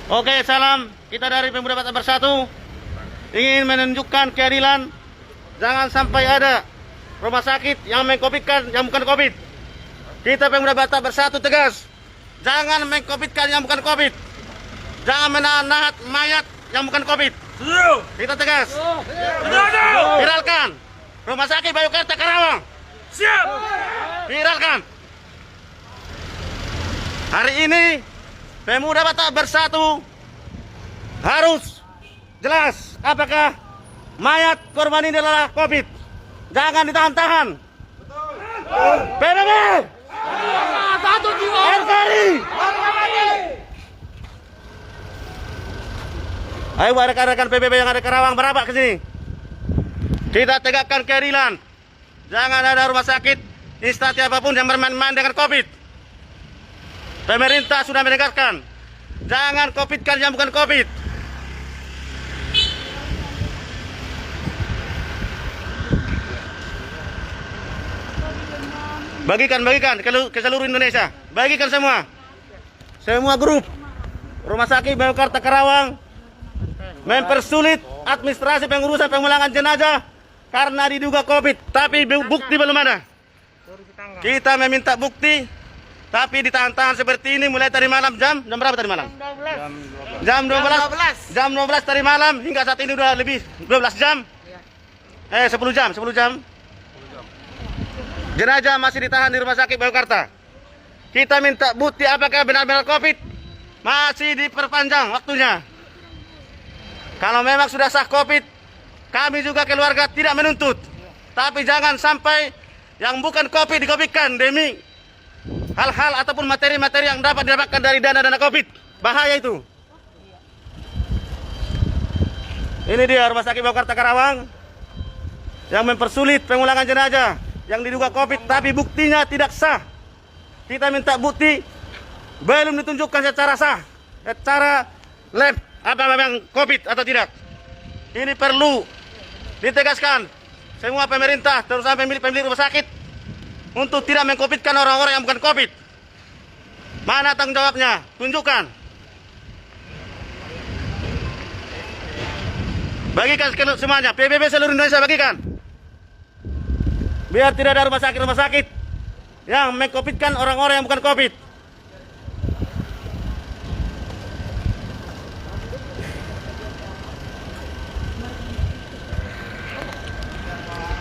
Oke, salam. Kita dari Pemuda Batak Bersatu ingin menunjukkan keadilan. Jangan sampai ada rumah sakit yang mengkopitkan yang bukan COVID. Kita Pemuda Batak Bersatu tegas. Jangan mengkopitkan yang bukan COVID. Jangan menahan mayat yang bukan COVID. Kita tegas. Viralkan. Rumah sakit Bayukarta Karawang. Siap. Viralkan. Hari ini Pemuda Batak Bersatu harus jelas apakah mayat korban ini adalah COVID. Jangan ditahan-tahan. PBB. Satu jiwa. RKRI. Ayo rekan-rekan PBB yang ada Karawang merapat ke sini. Kita tegakkan keadilan. Jangan ada rumah sakit, instansi apapun yang bermain-main dengan COVID. Pemerintah sudah menegaskan, jangan COVID-kan yang bukan COVID. Bagikan ke seluruh Indonesia. Bagikan semua grup. Rumah sakit Bayukarta Karawang mempersulit administrasi pengurusan pemulangan jenazah karena diduga COVID, tapi bukti belum ada. Kita meminta bukti, tapi ditahan-tahan seperti ini mulai tadi malam jam berapa tadi malam? Jam 12. Jam 12 tadi malam hingga saat ini udah lebih 12 jam. 10 jam. Jenazah masih ditahan di rumah sakit Bayukarta. Kita minta bukti apakah benar-benar COVID, masih diperpanjang waktunya. Kalau memang sudah sah COVID, kami juga keluarga tidak menuntut. Tapi jangan sampai yang bukan COVID di-COVID-kan demi hal-hal ataupun materi-materi yang dapat didapatkan dari dana-dana COVID. Bahaya itu. Ini dia rumah sakit Bayukarta Karawang yang mempersulit pemulangan jenazah yang diduga COVID, tapi buktinya tidak sah. Kita minta bukti, belum ditunjukkan secara sah, secara lab, apa memang COVID atau tidak. Ini perlu ditegaskan semua pemerintah, terutama pemilik rumah sakit, untuk tidak mengcovidkan orang-orang yang bukan COVID. Mana tanggung jawabnya? Tunjukkan. Bagikan semuanya, PBB seluruh Indonesia bagikan. Biar tidak ada rumah sakit yang mengcovidkan orang-orang yang bukan COVID.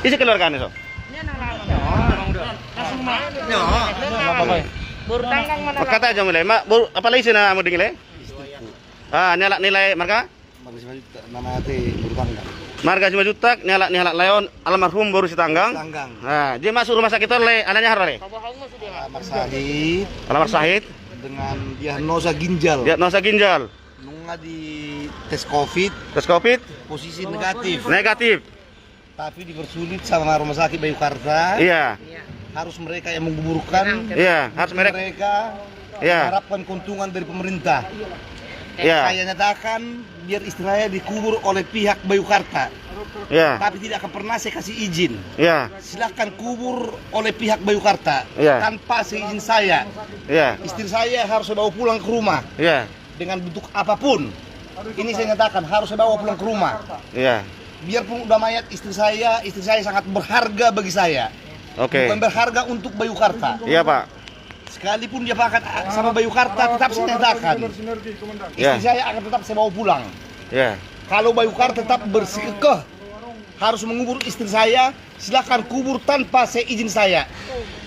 Isi keluarga nih, so. Kata aja mulai, mak, apa lagi sih nak mau dinilai? Nyalak nilai marga? Marga 5 juta, nyalak Leon, almarhum baru si tanggang. Nah, dia masuk rumah sakit oleh anaknya harus Alamar Sahid. Dengan diagnosa ginjal. Nunggu di tes COVID. Posisi negatif. Tapi dipersulit sama rumah sakit Bayukarta. Iya. Harus mereka yang menguburkan. Iya, harus mereka. Iya. Harapkan keuntungan dari pemerintah. Iya. Saya nyatakan biar istilahnya dikubur oleh pihak Bayukarta. Iya. Tapi tidak akan pernah saya kasih izin. Iya. Silakan kubur oleh pihak Bayukarta. Iya. Tanpa seizin saya. Iya. Istri saya harus saya bawa pulang ke rumah. Iya. Dengan bentuk apapun. Ini saya nyatakan harus saya bawa pulang ke rumah. Iya. Biarpun udah mayat istri saya sangat berharga bagi saya. Oke. Bukan berharga untuk Bayukarta. Iya, Pak. Sekalipun dia pakai sama Bayukarta, tetap saya nyatakan. Istri saya akan tetap saya bawa pulang. Iya. Kalau Bayukarta tetap bersikap harus mengubur istri saya, silakan kubur tanpa seizin saya.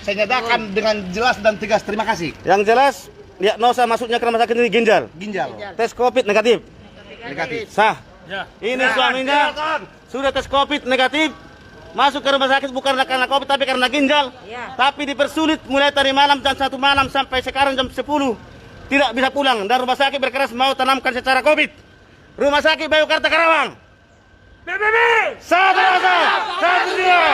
Saya nyatakan dengan jelas dan tegas. Terima kasih. Yang jelas, diagnosa masuknya ke rumah sakit ini ginjal. Tes COVID negatif. Sah. Ya. Ini suaminya sudah tes COVID negatif, masuk ke rumah sakit bukan karena COVID tapi karena ginjal. Tapi dipersulit mulai tadi malam jam 1 malam sampai sekarang jam 10 tidak bisa pulang, dan rumah sakit berkeras mau tanamkan secara COVID. Rumah sakit Bayukarta Karawang. PBB. Satu rasa, satu dia.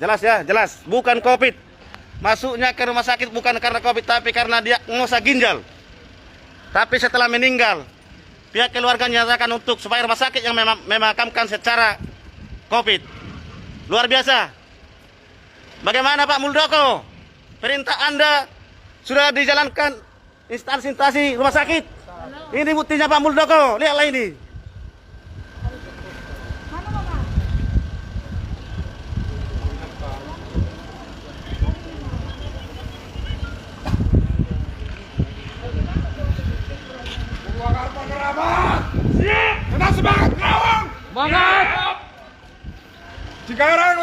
Jelas ya, jelas. Bukan COVID. Masuknya ke rumah sakit bukan karena COVID, tapi karena diagnosa ginjal. Tapi setelah meninggal, pihak keluarga menyatakan untuk supaya rumah sakit yang memakamkan secara COVID. Luar biasa. Bagaimana Pak Muldoko? Perintah Anda sudah dijalankan instansi-instansi rumah sakit. Ini buktinya Pak Muldoko. Lihatlah ini. Siap! Kita semangat Kerawang! Semangat! Cikarang